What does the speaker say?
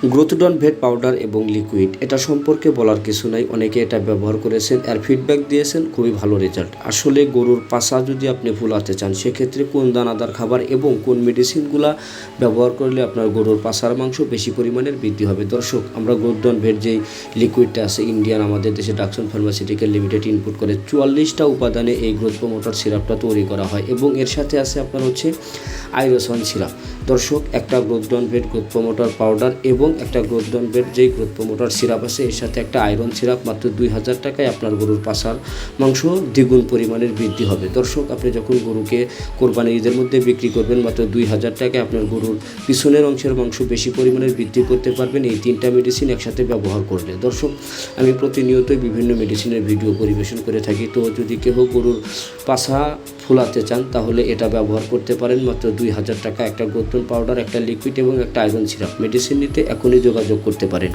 গ্রোথডন ভেট powder এবং liquid এটা সম্পর্কে বলার কিছু নাই, অনেকে এটা ব্যবহার করেছেন আর ফিডব্যাক দিয়েছেন খুবই ভালো রেজাল্ট। আসলে গরুর পাছা যদি আপনি ফুলাতে চান সেক্ষেত্রে কোন দানাদার খাবার এবং কোন মেডিসিনগুলা ব্যবহার করলে আপনার গরুর পাছার মাংস বেশি পরিমাণের বৃদ্ধি হবে। দর্শক, আমরা গ্রোথডন ভেট যেই লিকুইডটা আছে ইন্ডিয়ান আমাদের দেশে ডাকসন ফার্মাসিউটিক্যাল লিমিটেড ইনপুট করে 44টা উপাদানে এই গ্রোথ প্রমোটার সিরাপটা তৈরি করা হয় এবং এর সাথে আছে আপনার হচ্ছে আইরোসন সিরাপ। দর্শক, একটা গ্রোথডন ভেট গ্রোথ প্রমোটার পাউডার এবং একটা গ্রোথডন ভেট যেই গ্রোথ প্রমোটার সিরাপ আছে এর সাথে একটা আয়রন সিরাপ মাত্র 2000 টাকায় আপনার গরুর পাছার মাংস দ্বিগুণ পরিমাণের বৃদ্ধি হবে। দর্শক, আপনি যখন গরুকে কোরবানি ঈদের মধ্যে বিক্রি করবেন মাত্র 2000 টাকায় আপনার গরুর পিছনের অংশের মাংস বেশি পরিমাণের বৃদ্ধি করতে পারবেন এই 3টা মেডিসিন একসাথে ব্যবহার করলে। দর্শক, আমি প্রতিনিয়তই বিভিন্ন মেডিসিনের ভিডিও পরিবেশন করে থাকি, তো যদি কেউ গরুর পাছা ফুলাতে চান তাহলে এটা ব্যবহার করতে পারেন। মাত্র 2000 টাকা, একটা গ্রোথডন পাউডার, একটা লিকুইড এবং একটা আয়রন সিরাপ। মেডিসিন নিতে এখনই যোগাযোগ করতে পারেন।